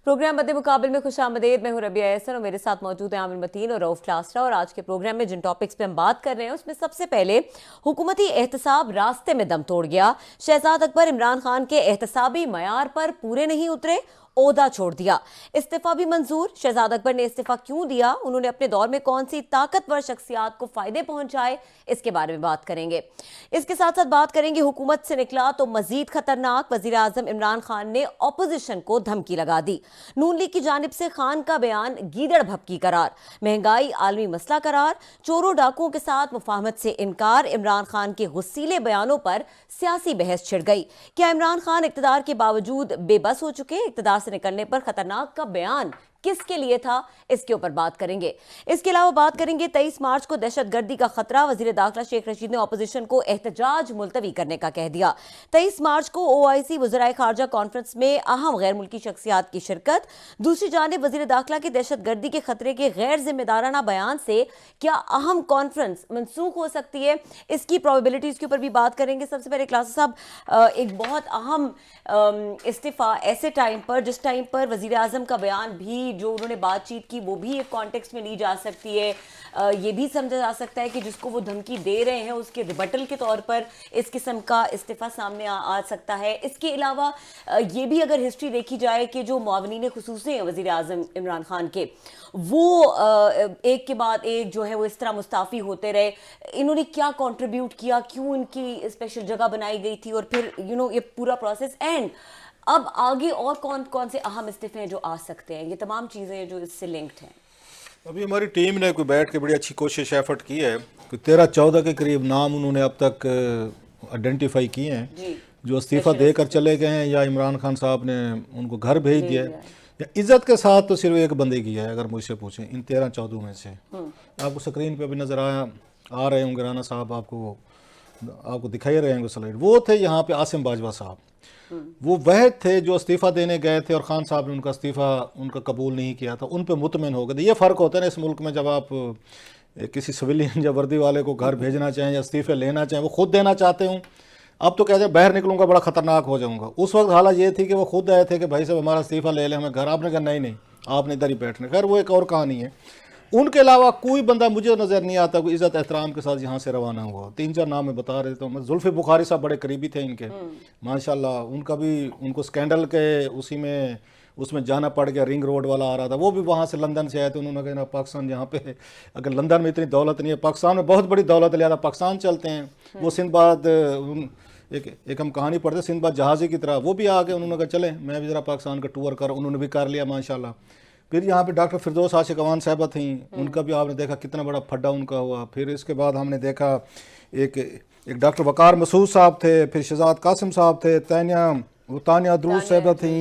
Programme मद्दे मुकाबले में खुशामदीद। मैं हूं रबिया एहसन और मेरे साथ मौजूद हैं आमिर मतीन और रऊफ क्लास्ट्रा। और आज के प्रोग्राम में जिन टॉपिक्स पे हम बात कर रहे हैं उसमें सबसे पहले हुकूमती एहतसाब रास्ते में दम तोड़ गया। शहजाद अकबर इमरान खान के एहतसाबी मयार पर पूरे नहीं उतरे, ओहदा छोड़ दिया। इस्तीफा भी मंजूर। शहजाद अकबर ने इस्तीफा क्यों दिया, उन्होंने अपने दौर में कौन सी ताकतवर शख्सियात को फायदे पहुंचाए, इसके बारे में बात करेंगे। इसके साथ साथ बात करेंगे हुकूमत से निकला तो मजीद खतरनाक। वजीर आजम इमरान खान ने ऑपोजिशन को धमकी लगा दी। नून लीग की जानिब से खान का बयान गीदड़ भपकी करार। महंगाई आलमी मसला करार। चोरों डाकुओं के साथ मुफाहमत से इनकार। इमरान खान के गुस्सीले बयानों पर सियासी बहस छिड़ गई। क्या इमरान खान इक्तदार के बावजूद बेबस हो चुके? इक्तदार से निकलने पर खतरनाक का बयान किसके लिए था, इसके ऊपर बात करेंगे। इसके अलावा बात करेंगे 23 मार्च को दहशतगर्दी का खतरा। वजीर दाखिला शेख रशीद ने ऑपोजिशन को एहतजाज मुलतवी करने का कह दिया। 23 मार्च को OIC वज़राए खारजा कॉन्फ्रेंस में अहम गैर मुल्की शख्सियात की शिरकत। दूसरी जानिब वजीर दाखिला के दहशतगर्दी के खतरे के गैर जिम्मेदाराना बयान से क्या अहम कॉन्फ्रेंस मनसूख हो सकती है, इसकी प्रोबेबिलिटीज के ऊपर भी बात करेंगे। सबसे पहले क्लास साहब, एक बहुत अहम इस्तीफा ऐसे टाइम पर जिस टाइम पर वजीर आजम का बयान भी जो उन्होंने बातचीत की वो भी एक कॉन्टेक्स्ट में ली जा सकती है। ये भी समझा जा सकता है कि जिसको वो धमकी दे रहे हैं उसके रिबटल के तौर पर इस किस्म का इस्तीफा सामने आ सकता है। इसके अलावा ये भी अगर हिस्ट्री देखी जाए कि जो मुआवनीन खुसूसी हैं वजीर आजम इमरान खान के, वो एक के बाद एक जो है वो इस तरह मुस्ताफ़ी होते रहे। इन्होंने क्या कंट्रीब्यूट किया, क्यों इनकी स्पेशल जगह बनाई गई थी, और फिर ये पूरा प्रोसेस एंड अब आगे और कौन कौन से अहम इस्तीफे हैं जो आ सकते हैं, ये तमाम चीज़ें जो इससे लिंक्ड हैं। अभी हमारी टीम ने कोई बैठ के बड़ी अच्छी कोशिश एफर्ट की है कि 13-14 के करीब नाम उन्होंने अब तक आइडेंटिफाई किए हैं जो इस्तीफ़ा देकर चले गए हैं या इमरान खान साहब ने उनको घर भेज दिया है, या इज़्ज़त के साथ तो सिर्फ एक बंदे की है। अगर मुझसे पूछें इन 13-14 में से आपको स्क्रीन पे अभी नज़र आ रहे होंगे, राना साहब आपको दिखाई रहे होंगे स्लाइड, वो थे यहाँ पे आसिम बाजवा साहब। वो वह थे जो इस्तीफ़ा देने गए थे और खान साहब ने उनका इस्तीफ़ा उनका कबूल नहीं किया था, उन पे मुतमिन हो गए। ये फ़र्क होता है ना इस मुल्क में, जब आप किसी सिविलियन या वर्दी वाले को घर भेजना चाहें या इस्तीफ़े लेना चाहें, वो खुद देना चाहते हों। अब तो कहते हैं बाहर निकलूंगा बड़ा ख़तरनाक हो जाऊंगा। उस वक्त हालत ये थी कि वो खुद आए थे कि भाई साहब हमारा इस्तीफ़ा ले लें, हमें घर। आपने कहा नहीं आपने इधर ही बैठने। खैर वो एक और कहानी है। उनके अलावा कोई बंदा मुझे नज़र नहीं आता कोई इज़्ज़त एहतराम के साथ यहाँ से रवाना हुआ। 3-4 नाम मैं बता रहे थे। मैं जुल्फ़ी बुखारी साहब बड़े करीबी थे इनके, माशाल्लाह। उनका भी उनको स्कैंडल के उसमें जाना पड़ गया। रिंग रोड वाला आ रहा था, वो भी वहाँ से लंदन से आए थे। उन्होंने कहा ना पाकिस्तान यहाँ पे अगर लंदन में इतनी दौलत नहीं है, पाकिस्तान में बहुत बड़ी दौलत, लिहाजा पाकिस्तान चलते हैं। वो सिंदबाद एक हम कहानी पढ़ते सिंदबाद जहाज़ी की तरह, वो भी आ गए। उन्होंने कहा चले मैं भी ज़रा पाकिस्तान का टूर कर, उन्होंने भी कर लिया माशाल्लाह। फिर यहाँ पे डॉक्टर फिरदौस आशिक अवान साहबा थी, उनका भी आपने देखा कितना बड़ा फड्डा उनका हुआ। फिर इसके बाद हमने देखा एक डॉक्टर वकार मसूद साहब थे, फिर शहजाद कासिम साहब थे, तानिया द्रूज साहबा थी,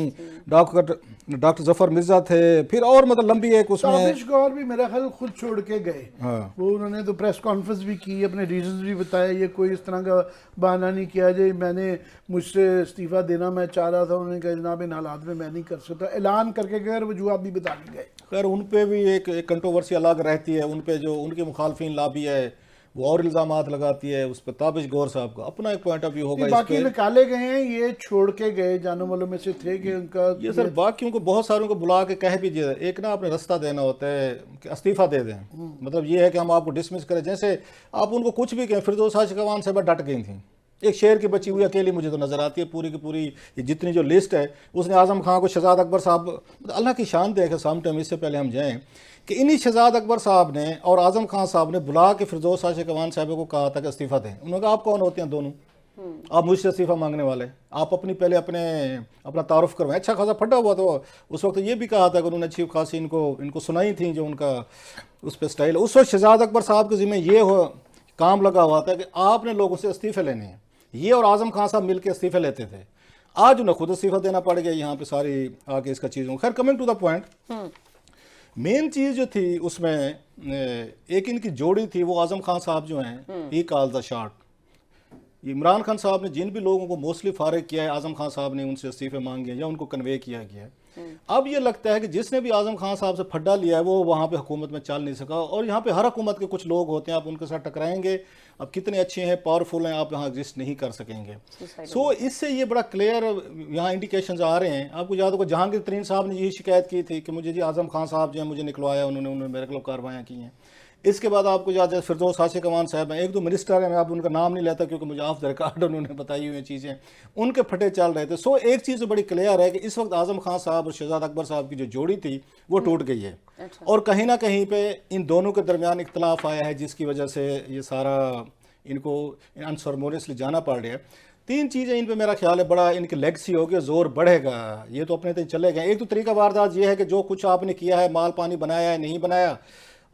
डॉक्टर जफर मिर्जा थे, फिर और मतलब लंबी एक उसमें गौर भी मेरा ख्याल खुद छोड़ के गए। हाँ। वो उन्होंने तो प्रेस कॉन्फ्रेंस भी की, अपने रीजंस भी बताए। ये कोई इस तरह का बहाना नहीं किया जो मैंने मुझसे इस्तीफ़ा देना मैं चाह रहा था, उन्होंने कहा जनाब इन हालात में मैं नहीं कर सकता, ऐलान करके गए, वजूहत भी बता के गए। खैर उन पर भी एक कंट्रोवर्सी अलग रहती है। उन पर जो उनके मुखालफिन लाबी है वो और इल्ज़ामात लगाती है, उस पर ताबिश गौर साहब का अपना एक पॉइंट ऑफ व्यू होगा। बाकी निकाले गए हैं, ये छोड़ के गए जाने वालों में से थे कि उनका ये सर बाकियों को बहुत सारों को बुला के कह भी दिया। एक ना आपने रास्ता देना होता है कि इस्तीफ़ा दे दें, मतलब ये है कि हम आपको डिसमिस करें। जैसे आप उनको कुछ भी कहें, फिरदौस आशिक अवान साहबा डट गई थी। एक शेर की बची हुई अकेली मुझे तो नज़र आती है। पूरी की पूरी ये जितनी जो लिस्ट है, उसने आज़म खान को शहजाद अकबर साहब, मतलब अल्लाह की शान देखे साम टाइम। इससे पहले हम जाएँ कि इन्हीं शहजाद अकबर साहब ने और आज़म खान साहब ने बुला के फिरदौस आशिक अवान साहब को कहा था कि इस्तीफ़ा दें। उन्होंने कहा आप कौन होते हैं दोनों, आप मुझसे इस्तीफ़ा मांगने वाले, आप पहले अपना तारुफ करवाएं। अच्छा खासा फटा हुआ तो उस वक्त ये भी कहा था कि उन्होंने अच्छी खासी इनको सुनाई थी जो उनका उस पर स्टाइल। उस वक्त शहजाद अकबर साहब के ज़िम्मे ये काम लगा हुआ था कि आपने लोगों से इस्तीफ़े लेने हैं। ये और आज़म खान साहब मिलकर इस्तीफ़े लेते थे। आज उन्हें खुद इस्तीफ़ा देना पड़ गया यहाँ पे सारी आके इसका चीज़ों। खैर coming to the point, main चीज़ जो थी उसमें एक इनकी जोड़ी थी, वो आज़म खान साहब जो हैं, he call the shot. Imran Khan साहब ने जिन भी लोगों को मोस्टली फारिग किया है, आज़म खान साहब ने उनसे इस्तीफ़े मांगे या उनको कन्वे किया गया है। अब ये लगता है कि जिसने भी आजम खान साहब से फड्डा लिया है वो वहाँ पे हुकूमत में चल नहीं सका, और यहाँ पे हर हुकूमत के कुछ लोग होते हैं, आप उनके साथ टकराएंगे, अब कितने अच्छे हैं, पावरफुल हैं, आप यहाँ एग्जिस्ट नहीं कर सकेंगे। सो इससे ये बड़ा क्लियर यहाँ इंडिकेशंस आ रहे हैं। आपको याद होगा जहांगीर तरीन साहब ने यही शिकायत की थी कि मुझे जी आजम खान साहब जो है मुझे निकलवाया, उन्होंने मेरे खिलाफ कार्रवाइयाँ की हैं। इसके बाद आपको याद है फिरदौस आशिक अमान साहब हैं, एक दो मिनिस्टर हैं, मैं आप उनका नाम नहीं लेता क्योंकि मुझे ऑफ द रिकॉर्ड उन्होंने बताई हुई चीज़ें, उनके फटे चल रहे थे। सो एक चीज़ तो बड़ी क्लियर है कि इस वक्त आजम खान साहब और शहजाद अकबर साहब की जो जोड़ी थी वो टूट गई है। और कहीं ना कहीं पे इन दोनों के दरमियान इख्तलाफ आया है, जिसकी वजह से ये सारा इनको अनसरमोनियसली जाना पड़ रहा है। तीन चीज़ें इन पे मेरा ख्याल है बड़ा इनकी लेगसी होगी, जोर बढ़ेगा, ये तो अपने तक चले गए। एक तो तरीका वारदात ये है कि जो कुछ आपने किया है, माल पानी बनाया है नहीं बनाया,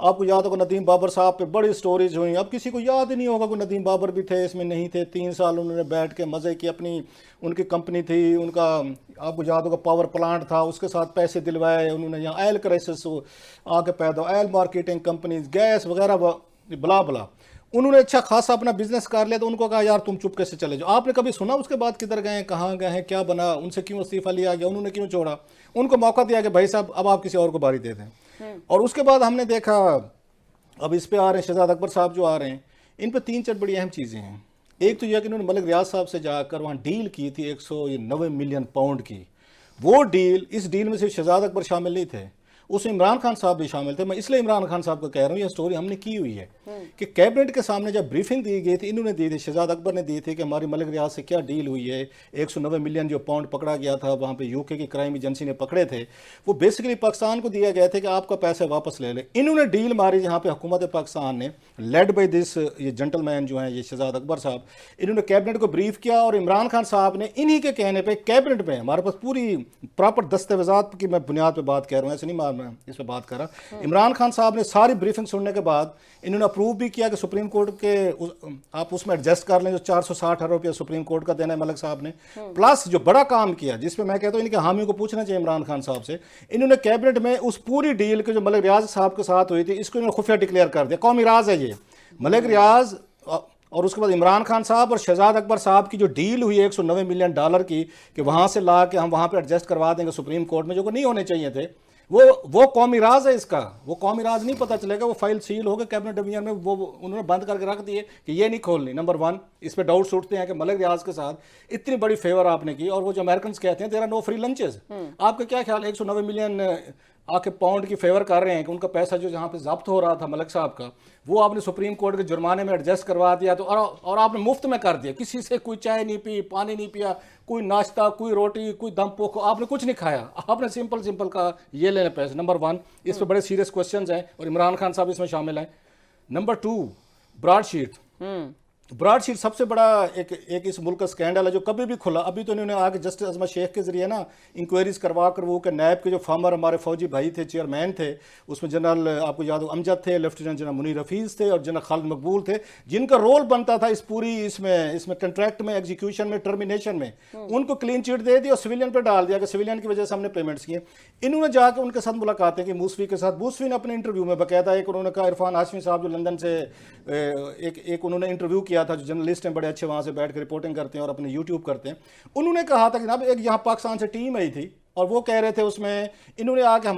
आपको याद होगा नदीम बाबर साहब पे बड़ी स्टोरीज हुई, अब किसी को याद ही नहीं होगा कि नदीम बाबर भी थे इसमें, नहीं थे। 3 साल उन्होंने बैठ के मज़े की, अपनी उनकी कंपनी थी, उनका आपको याद होगा पावर प्लांट था, उसके साथ पैसे दिलवाए उन्होंने, यहाँ ऑयल क्राइसिस आके पैदा, ऑयल मार्केटिंग कंपनीज, गैस वगैरह बला बला, उन्होंने अच्छा खासा अपना बिजनेस कर लिया। तो उनको कहा यार तुम चुपके से चले जाओ। आपने कभी सुना उसके बाद किधर गए, कहाँ गए हैं, क्या बना, उनसे क्यों इस्तीफा लिया गया, उन्होंने क्यों छोड़ा? उनको मौका दिया कि भाई साहब अब आप किसी और को बारी दे दें। और उसके बाद हमने देखा, अब इस पे आ रहे हैं शहजाद अकबर साहब जो आ रहे हैं, इन पे 3-4 बड़ी अहम चीज़ें हैं। एक तो यह कि इन्होंने मलिक रियाज साहब से जाकर वहाँ डील की थी 190 मिलियन पाउंड की। वो डील, इस डील में सिर्फ शहजाद अकबर शामिल नहीं थे, उसमें इमरान खान साहब भी शामिल थे। मैं इसलिए इमरान खान साहब को कह रहा हूँ, यह स्टोरी हमने की हुई है कि कैबिनेट के सामने जब ब्रीफिंग दी गई थी, इन्होंने दी थी, शहजाद अकबर ने दी थी कि हमारी मलिक रियाज से क्या डील हुई है। 190 मिलियन जो पाउंड पकड़ा गया था, वहाँ पे यूके की क्राइम एजेंसी ने पकड़े थे, वो बेसिकली पाकिस्तान को दिया गया था कि आपका पैसे वापस ले ले। इन्होंने डील मारी जहाँ पे हुकूमत पाकिस्तान ने, लेड बाई दिस ये जेंटलमैन जो हैं ये शहजाद अकबर साहब, इन्होंने कैबिनेट को ब्रीफ किया, और इमरान खान साहब ने इन्हीं के कहने पर कैबिनेट में, हमारे पास पूरी प्रॉपर दस्तावेजात की मैं बुनियाद पर बात कह रहा हूँ, ऐसे नहीं मारना इस पर बात कर, इमरान खान साहब ने सारी ब्रीफिंग सुनने के बाद इन्होंने अप्रूव भी किया कि सुप्रीम कोर्ट के आप उसमें एडजस्ट कर लें जो 460 अरब रुपया सुप्रीम कोर्ट का देना है मलिक साहब ने। प्लस जो बड़ा काम किया, जिसमें मैं कहता हूँ इनके हामियों को पूछना चाहिए इमरान खान साहब से, इन्होंने कैबिनेट में उस पूरी डील के जो मलिक रियाज साहब के साथ हुई थी, इसको इन्होंने खुफिया डिक्लेयर कर दिया, कौमी राज है ये। मलिक रियाज और उसके बाद इमरान खान साहब और शहजाद अकबर साहब की जो डील हुई 190 मिलियन डॉलर की, कि वहाँ से ला के हम वहाँ पर एडजस्ट करवा देंगे सुप्रीम कोर्ट में, जो नहीं होने चाहिए थे, वो कौमी राज है इसका। वो कौमी राज नहीं पता चलेगा, वो फाइल सील हो गए कैबिनेट डिवीजन में, वो उन्होंने बंद करके रख दिए कि ये नहीं खोलनी। नंबर 1, इस पे डाउट्स उठते हैं कि मलिक रियाज के साथ इतनी बड़ी फेवर आपने की, और वो जो अमेरिकन कहते हैं तेरा नो फ्री लंचेस, आपका क्या ख्याल, 190 मिलियन आके पाउंड की फेवर कर रहे हैं कि उनका पैसा जो जहाँ पे जब्त हो रहा था मलिक साहब का, वो आपने सुप्रीम कोर्ट के जुर्माने में एडजस्ट करवा दिया, तो और आपने मुफ्त में कर दिया, किसी से कोई चाय नहीं पी, पानी नहीं पिया, कोई नाश्ता, कोई रोटी, कोई दम पोखो, आपने कुछ नहीं खाया, आपने सिंपल का ये लेने पैसे। नंबर 1, इस पर बड़े सीरियस क्वेश्चन हैं और इमरान खान साहब इसमें शामिल हैं। Number 2, broadsheet. ब्रॉडशीट सबसे बड़ा एक इस मुल्क का स्कैंडल है जो कभी भी खुला। अभी तो इन्होंने आगे जस्टिस अजमत शेख के जरिए ना इंक्वायरीज करवा कर वो के नैब के जो फॉर्मर हमारे फौजी भाई थे, चेयरमैन थे, उसमें जनरल आपको याद हो अमजद थे, लेफ्टिनेंट जनरल मुनीर हफीज़ थे और जनरल खालिद मकबूल थे, जिनका रोल बनता था इस पूरी इसमें कंट्रैक्ट में, एग्जीक्यूशन में, टर्मिनेशन में। उनको क्लीन चिट दे दी और सिविलियन पर डाल दिया कि सिविलियन की वजह से हमने पेमेंट्स किए। इन्होंने जाकर उनके साथ मुलाकातें की, मूसवी के साथ। मूसवी ने अपने इंटरव्यू में बाकायदा एक उन्होंने कहा, इरफान हाशमी साहब जो लंदन से एक उन्होंने इंटरव्यू किया था, जो जर्नलिस्ट हैं बड़े अच्छे, वहाँ से बैठ कर रिपोर्टिंग करते हैं और अपने यूट्यूब करते हैं। उन्होंने कहा था कि जनाब एक यहाँ पाकिस्तान से टीम आई थी और वो कह रहे थे उसमें इन्होंने आके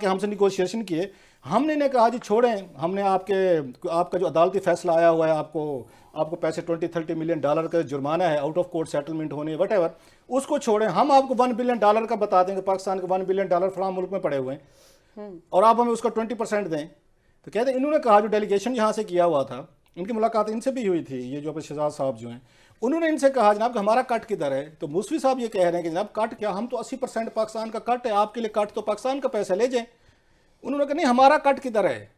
हमसे निगोशिएशन किए। हमने ने कहा जी छोड़ें, हमने आपका जो अदालती फैसला आया हुआ है, आपको पैसे 20-30 मिलियन डॉलर का जुर्माना है, आउट ऑफ कोर्ट सेटलमेंट होने वट उसको छोड़ें, हम आपको $1 बिलियन का बता देंगे, पाकिस्तान के $1 बिलियन फलां मुल्क में पड़े हुए हैं और आप हमें उसका 20% दें। तो कहते इन्होंने कहा, जो डेलीगेशन यहाँ से किया हुआ था, इनकी मुलाकात इनसे भी हुई थी, ये जो अपने शहजाद साहब जो हैं, उन्होंने इनसे कहा जनाब कि हमारा कट किधर है? तो मूसवी साहब ये कह रहे हैं कि जनाब कट क्या, हम तो 80% पाकिस्तान का कट है, आपके लिए कट तो पाकिस्तान का पैसा ले जाए। उन्होंने कहा नहीं, हमारा कट किधर है?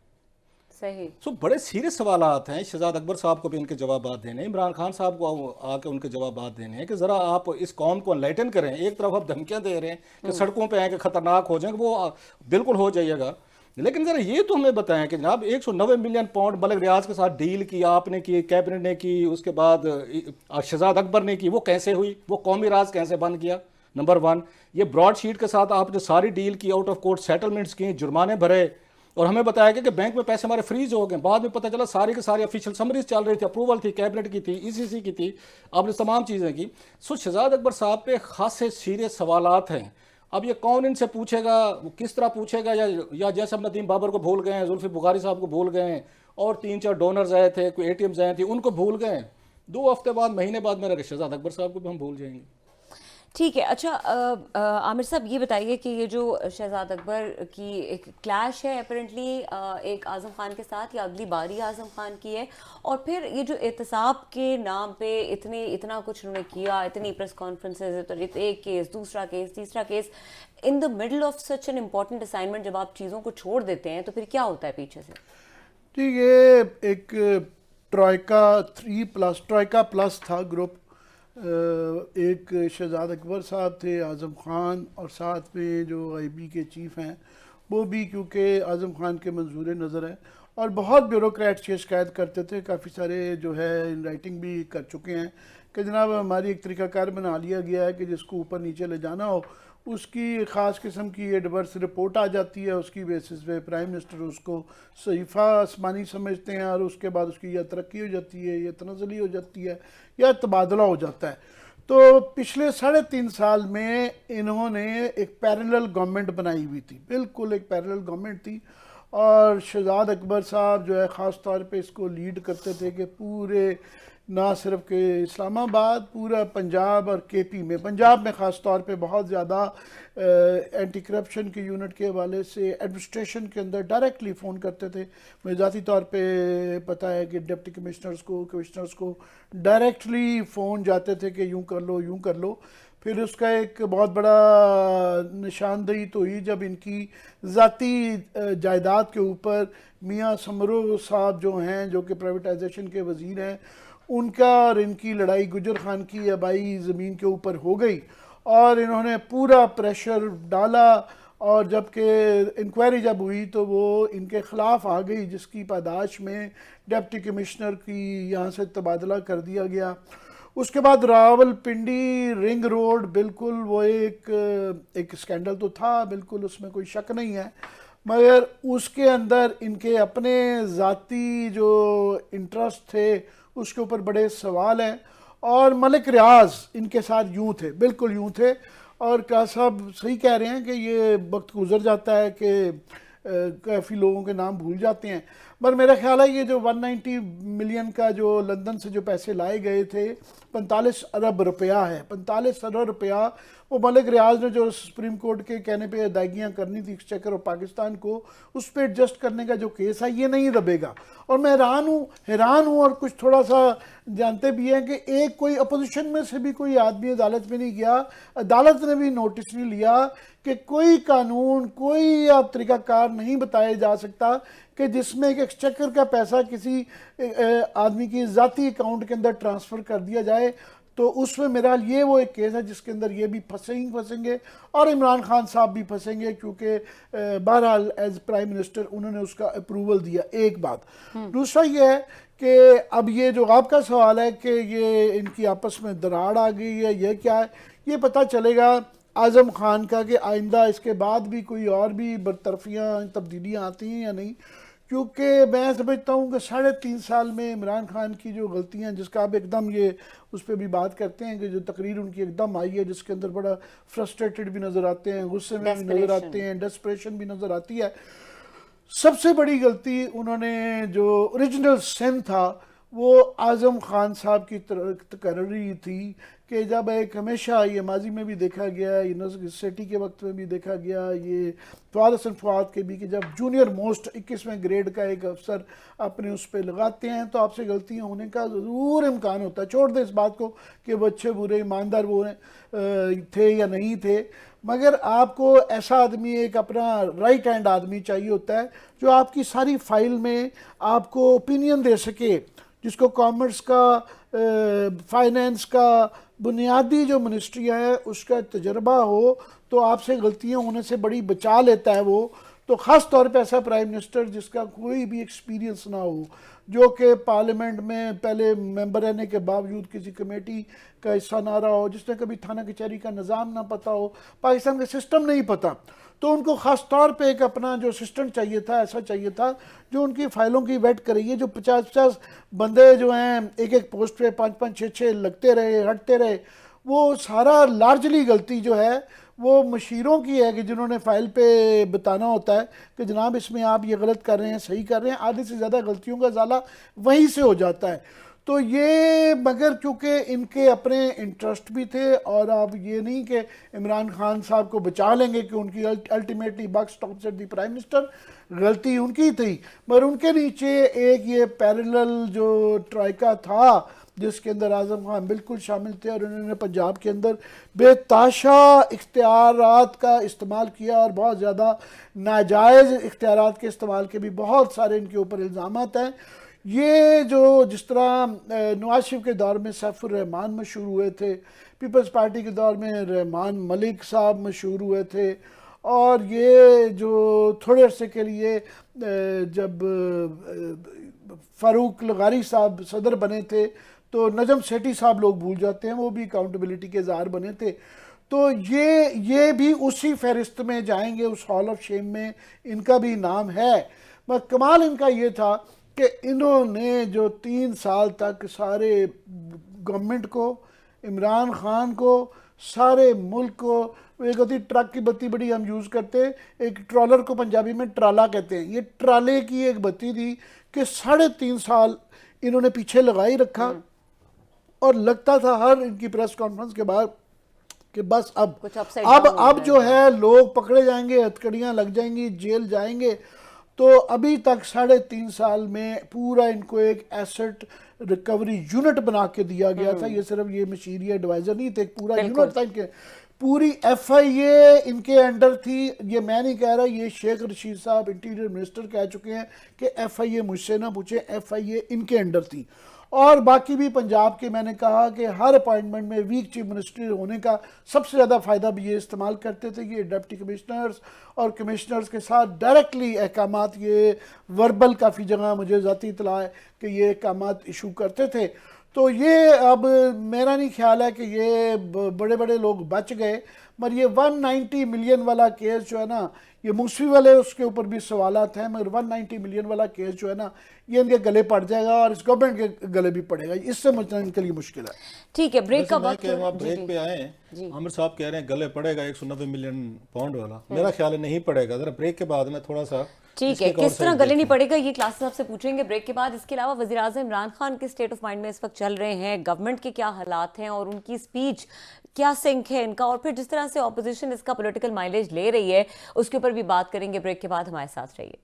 सही। सो बड़े सीरियस सवालात हैं। शहजाद अकबर साहब को भी इनके जवाब देने, इमरान खान साहब को आके उनके जवाब देने हैं कि ज़रा आप इस कौम को एनलाइटन करें। एक तरफ आप धमकियाँ दे रहे हैं कि सड़कों पे आए कि ख़तरनाक हो जाएंगे, वो बिल्कुल हो जाइएगा, लेकिन ज़रा ये तो हमें बताएं कि जनाब 190 मिलियन पाउंड मलिक रियाज के साथ डील की, आपने की, कैबिनेट ने की, उसके बाद शहजाद अकबर ने की, वो कैसे हुई, वो कौमी राज कैसे बन गया? नंबर 1, ये ब्रॉडशीट के साथ आपने सारी डील की, आउट ऑफ कोर्ट सेटलमेंट्स की, जुर्माने भरे और हमें बताया गया कि बैंक में पैसे हमारे फ्रीज हो गए। बाद में पता चला सारी की सारी ऑफिशियल समरीज चल रही थी, अप्रूवल थी, कैबिनेट की थी, ईसीसी की थी, आपने तमाम चीज़ें की। सो शहजाद अकबर साहब पे खासे सीरियस सवालात हैं अब ये कौन इनसे पूछेगा, किस तरह पूछेगा, या जैसे हम नदीम बाबर को भूल गए हैं, जुल्फी बुखारी साहब को भूल गए हैं, और 3-4 डोनर्स आए थे, कोई ATMs आए थे, उनको भूल गए। 2 हफ्ते बाद, महीने बाद मेरा शहजाद अकबर साहब को भी हम भूल जाएंगे। ठीक है। अच्छा, आमिर साहब ये बताइए कि ये जो शहजाद अकबर की एक क्लैश है अपेरेंटली एक आज़म खान के साथ, या अगली बारी आज़म खान की है, और फिर ये जो एहतसाब के नाम पे इतना कुछ उन्होंने किया, इतनी प्रेस कॉन्फ्रेंसेज, एक केस, दूसरा केस, तीसरा case, in the middle of such an important assignment जब आप चीज़ों को छोड़ देते हैं तो फिर क्या होता है पीछे से? ठीक, ये एक ट्राइका प्लस था ग्रुप। एक शहजाद अकबर साहब थे, आज़म ख़ान, और साथ में जो IB के चीफ़ हैं वो भी, क्योंकि आज़म ख़ान के मंजूर नज़र है, और बहुत ब्यूरोक्रेट्स ये शिकायत करते थे, काफ़ी सारे जो है इन राइटिंग भी कर चुके हैं कि जनाब हमारी एक तरीक़ाकार बना लिया गया है कि जिसको ऊपर नीचे ले जाना हो उसकी ख़ास किस्म की एडवर्स रिपोर्ट आ जाती है, उसकी बेसिस पे प्राइम मिनिस्टर उसको सहीफ़ा आसमानी समझते हैं, और उसके बाद उसकी या तरक्की हो जाती है, या तनज़ली हो जाती है, या तबादला हो जाता है। तो पिछले 3.5 साल में इन्होंने एक पैरेलल गवर्नमेंट बनाई हुई थी, बिल्कुल एक पैरेलल गवर्नमेंट थी, और शहजाद अकबर साहब जो है ख़ास तौर पे इसको लीड करते थे कि पूरे ना सिर्फ के इस्लामाबाद, पूरा पंजाब और KP में, पंजाब में ख़ास तौर पे बहुत ज़्यादा एंटी करप्शन के यूनिट के हवाले से एडमिनिस्ट्रेशन के अंदर डायरेक्टली फ़ोन करते थे। मुझे ज़ाती तौर पे पता है कि डिप्टी कमिश्नर्स को डायरेक्टली फ़ोन जाते थे कि यूँ कर लो, यूँ कर लो। फिर उसका एक बहुत बड़ा निशानदेही तो हुई जब इनकी ज़ाती जायदाद के ऊपर मियाँ समरो साहब जो हैं, जो कि प्राइवेटाइजेशन के वज़ीर हैं, उनका और इनकी लड़ाई गुजर खान की आबाई ज़मीन के ऊपर हो गई, और इन्होंने पूरा प्रेशर डाला, और जबकि इंक्वायरी जब हुई तो वो इनके ख़िलाफ़ आ गई, जिसकी पादाश में डिप्टी कमिश्नर की यहाँ से तबादला कर दिया गया। उसके बाद रावलपिंडी रिंग रोड, बिल्कुल वो एक स्कैंडल तो था, बिल्कुल उसमें कोई शक नहीं है, मगर उसके अंदर इनके अपने ज़ाती जो इंटरेस्ट थे उसके ऊपर बड़े सवाल हैं। और मलिक रियाज इनके साथ यूँ थे, बिल्कुल यूँ थे, और क्या साहब सही कह रहे हैं कि ये वक्त गुजर जाता है कि काफ़ी लोगों के नाम भूल जाते हैं, पर मेरा ख्याल है ये जो 190 मिलियन का जो लंदन से जो पैसे लाए गए थे, 45 अरब रुपया है, 45 अरब रुपया वो मलिक रियाज ने जो सुप्रीम कोर्ट के कहने पे अदायगियाँ करनी थी एक्सचेकर और पाकिस्तान को, उस पर एडजस्ट करने का जो केस है ये नहीं दबेगा। और मैं हैरान हूँ, और कुछ थोड़ा सा जानते भी हैं कि एक कोई अपोजिशन में से भी कोई आदमी अदालत में नहीं गया, अदालत ने भी नोटिस नहीं लिया कि कोई कानून, कोई अब तरीक़ाकार नहीं बताया जा सकता कि जिसमें एक एक्सचेकर का पैसा किसी आदमी की ज़ाती अकाउंट के अंदर ट्रांसफ़र कर दिया जाए। तो उसमें मेरा ये वो एक केस है जिसके अंदर ये भी फंसेंगे और इमरान खान साहब भी फंसेंगे, क्योंकि बहरहाल एज प्राइम मिनिस्टर उन्होंने उसका अप्रूवल दिया। एक बात, दूसरा ये है कि अब ये जो आपका सवाल है कि ये इनकी आपस में दरार आ गई है, ये क्या है, ये पता चलेगा आज़म खान का कि आइंदा इसके बाद भी कोई और भी बरतरफियाँ तब्दीलियाँ आती हैं या नहीं। क्योंकि मैं समझता हूँ कि 3.5 साल में इमरान खान की जो गलतियाँ, जिसका आप एकदम ये उस पर भी बात करते हैं कि जो तकरीर उनकी एकदम आई है जिसके अंदर बड़ा फ्रस्ट्रेटेड भी नज़र आते हैं, गुस्से में भी नज़र आते हैं, डेस्परेशन भी नज़र आती है। सबसे बड़ी गलती उन्होंने जो ओरिजिनल सिन था वो आज़म खान साहब की तकर्री थी कि जब एक हमेशा ये माजी में भी देखा गया, यूनिवर्सिटी के वक्त में भी देखा गया, ये फवाद हसन फवाद के भी, कि जब जूनियर मोस्ट 21वें ग्रेड का एक अफसर अपने उस पर लगाते हैं तो आपसे गलतियां होने का ज़रूर इम्कान होता है। छोड़ दे इस बात को कि वो अच्छे बुरे ईमानदार वो थे या नहीं थे, मगर आपको ऐसा आदमी, एक अपना राइट हैंड आदमी चाहिए होता है जो आपकी सारी फाइल में आपको ओपिनियन दे सके, जिसको कॉमर्स का, फाइनेंस का, बुनियादी जो मिनिस्ट्रियाँ है उसका तजर्बा हो, तो आपसे गलतियाँ होने से बड़ी बचा लेता है वो। तो ख़ास तौर पे ऐसा प्राइम मिनिस्टर जिसका कोई भी एक्सपीरियंस ना हो, जो कि पार्लियामेंट में पहले मेंबर रहने के बावजूद किसी कमेटी का हिस्सा ना रहा हो, जिसने कभी थाना कचहरी का निज़ाम ना पता हो, पाकिस्तान का सिस्टम नहीं पता, तो उनको ख़ास तौर पे एक अपना जो असिस्टेंट चाहिए था, ऐसा चाहिए था जो उनकी फ़ाइलों की वेट करिए। जो 50-50 बंदे जो हैं एक पोस्ट पे 5-5, 6-6 लगते रहे, हटते रहे, वो सारा लार्जली गलती जो है वो मशीरों की है कि जिन्होंने फाइल पे बताना होता है कि जनाब इसमें आप ये गलत कर रहे हैं, सही कर रहे हैं। आधे से ज़्यादा गलतियों का ज़ाला वहीं से हो जाता है। तो ये मगर चूँकि इनके अपने इंटरेस्ट भी थे, और अब ये नहीं कि इमरान खान साहब को बचा लेंगे कि उनकी ultimately buck stops at the prime minister, गलती उनकी थी। मगर उनके नीचे एक ये पैरेलल जो ट्राइका था जिसके अंदर आज़म खान बिल्कुल शामिल थे, और उन्होंने पंजाब के अंदर बेताशा इख्तियारात का इस्तेमाल किया, और बहुत ज़्यादा नाजायज़ इख्तियारात के इस्तेमाल के भी बहुत सारे इनके ऊपर इल्ज़ामात हैं। ये जो जिस तरह नवाज शरीफ के दौर में सैफुर रहमान मशहूर हुए थे, पीपल्स पार्टी के दौर में रहमान मलिक साहब मशहूर हुए थे, और ये जो थोड़े अरसे के लिए जब फ़ारूक लगारी साहब सदर बने थे तो नजम सेठी साहब लोग भूल जाते हैं, वो भी अकाउंटेबिलिटी के ज़ार बने थे। तो ये भी उसी फहरिस्त में जाएंगे, उस हॉल ऑफ शेम में इनका भी नाम है। मगर कमाल इनका ये था कि इन्होंने जो 3 साल तक सारे गवर्नमेंट को, इमरान खान को, सारे मुल्क को, एक होती ट्रक की बत्ती बड़ी हम यूज़ करते हैं, एक ट्रॉलर को पंजाबी में ट्राला कहते हैं, ये ट्राले की एक बत्ती थी कि 3.5 साल इन्होंने पीछे लगाई रखा। और लगता था हर इनकी प्रेस कॉन्फ्रेंस के बाद कि बस अब जो है लोग पकड़े जाएंगे, हथकड़ियाँ लग जाएंगी, जेल जाएंगे। तो अभी तक 3.5 साल में पूरा इनको एक एसेट रिकवरी यूनिट बना के दिया गया था। ये सिर्फ ये मशीरी एडवाइजर नहीं थे, एक पूरा यूनिट था इनके। पूरी FIA इनके अंडर थी। ये मैं नहीं कह रहा, ये शेख रशीद साहब इंटीरियर मिनिस्टर कह चुके हैं कि FIA मुझसे ना पूछे, FIA इनके अंडर थी। और बाकी भी पंजाब के, मैंने कहा कि हर अपॉइंटमेंट में वीक चीफ मिनिस्टर होने का सबसे ज़्यादा फ़ायदा भी ये इस्तेमाल करते थे कि ये डिप्टी कमिश्नर्स और कमिश्नर्स के साथ डायरेक्टली अहकामात, ये वर्बल काफ़ी जगह मुझे ज़ाती इतला है कि ये अहकामात इशू करते थे। तो ये अब मेरा नहीं ख्याल है कि ये बड़े बड़े लोग बच गए, मगर ये 190 मिलियन वाला केस जो है ना, ये मूसवी वाले उसके ऊपर भी सवालात हैं, मगर 190 मिलियन वाला केस जो है ना, ये इनके गले पड़ जाएगा और इस गवर्नमेंट के गले भी पड़ेगा। इससे मुझे इनके लिए मुश्किल है। ठीक है, ब्रेक का वक्त। ब्रेक पे आए हैं, आमिर साहब कह रहे हैं गले पड़ेगा 190 मिलियन पाउंड वाला, मेरा ख्याल है नहीं पड़ेगा। जरा ब्रेक के बाद में थोड़ा सा ठीक है, किस तरह गले नहीं पड़ेगा ये क्लास आपसे पूछेंगे ब्रेक के बाद। इसके अलावा वज़ीर आज़म इमरान खान के स्टेट ऑफ माइंड में इस वक्त चल रहे हैं, गवर्नमेंट के क्या हालात हैं और उनकी स्पीच क्या सिंक है इनका, और फिर जिस तरह से ऑपोजिशन इसका पॉलिटिकल माइलेज ले रही है उसके ऊपर भी बात करेंगे। ब्रेक के बाद हमारे साथ रहिए।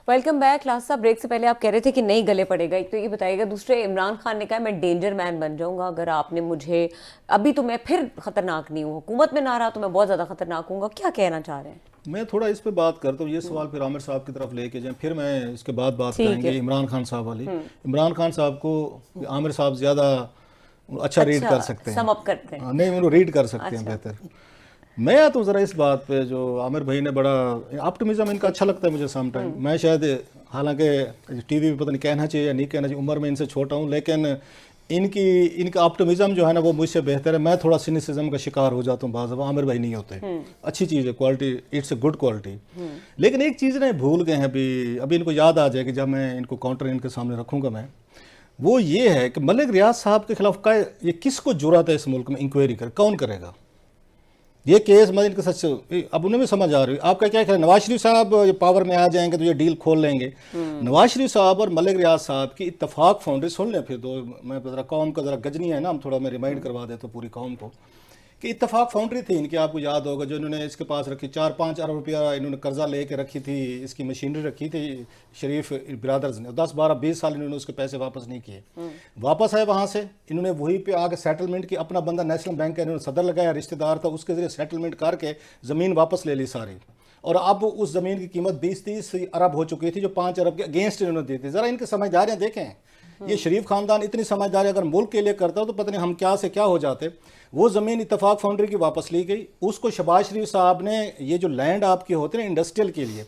Welcome back. क्लास साहब, ब्रेक से पहले आप कह रहे थे कि नहीं गले पड़ेगा, एक तो ये बताइएगा, दूसरे इमरान खान ने कहा मैं डेंजर मैन बन जाऊंगा अगर आपने मुझे, अभी तो मैं फिर खतरनाक नहीं हूँ, हुकूमत में ना रहा तो मैं बहुत ज़्यादा खतरनाक हूँ। क्या कहना चाह रहे हैं? मैं थोड़ा इस पे बात करता हूँ, ये सवाल फिर आमिर साहब की तरफ लेके जाएं, फिर मैं इसके बाद बात करेंगे इमरान खान साहब वाली। इमरान खान साहब को आमिर साहब ज़्यादा अच्छा रीड कर सकते हैं, समअप करते हैं, नहीं उनको रीड कर सकते हैं बेहतर। मैं आता हूँ ज़रा इस बात पे जो आमिर भाई ने बड़ा ऑप्टिमिज्म इनका अच्छा लगता है मुझे सम टाइम। मैं शायद, हालांकि टीवी पे पता नहीं कहना चाहिए या नहीं कहना चाहिए, उम्र में इनसे छोटा हूँ, लेकिन इनका ऑप्टिमिज्म जो है ना वो मुझसे बेहतर है। मैं थोड़ा सिनिसिज्म का शिकार हो जाता हूँ बाज़, आमिर भाई नहीं होते। अच्छी चीज़ है, quality, it's a good quality. लेकिन एक चीज़ ने भूल गए हैं, अभी इनको याद आ जाएगी जब मैं इनको काउंटर इनके सामने रखूँगा मैं, वो ये है कि मलिक रियाज साहब के खिलाफ का ये किसको जुर्रत है इस मुल्क में इंक्वायरी कर, कौन करेगा ये केस? मतलब इनके सच अब उन्हें भी समझ आ रही है। आपका क्या ख्याल है, नवाज शरीफ साहब पावर में आ जाएंगे तो ये डील खोल लेंगे? नवाज शरीफ साहब और मलिक रियाज साहब की इत्तफाक फाउंड्री सुन लें फिर दो, मैं ज़रा कौम का ज़रा गजनी है ना, हम थोड़ा मैं रिमाइंड करवा देता हूँ पूरी कौम को कि इत्तफाक फाउंड्री थी इनकी, आपको याद होगा, जो इन्होंने इसके पास रखी 4-5 अरब रुपया इन्होंने कर्जा लेके रखी थी, इसकी मशीनरी रखी थी शरीफ ब्रदर्स ने, 10-12-20 साल इन्होंने उसके पैसे वापस नहीं किए। वापस आए वहाँ से, इन्होंने वहीं पे आके सेटलमेंट की, अपना बंदा नेशनल बैंक का इन्होंने सदर लगाया, रिश्तेदार था, उसके जरिए सेटलमेंट करके ज़मीन वापस ले ली सारी, और अब उस ज़मीन की कीमत 20-30 अरब हो चुकी थी जो 5 अरब के अगेंस्ट इन्होंने दी थी। ज़रा इनकी समझदारियाँ देखें, ये शरीफ खानदान इतनी समझदारी अगर मुल्क के लिए करता हो तो पता नहीं हम क्या से क्या हो जाते। वो ज़मीन इत्तफाक फाउंड्री की वापस ली गई, उसको शहबाज शरीफ साहब ने, ये जो लैंड आपके होते हैं इंडस्ट्रियल के लिए,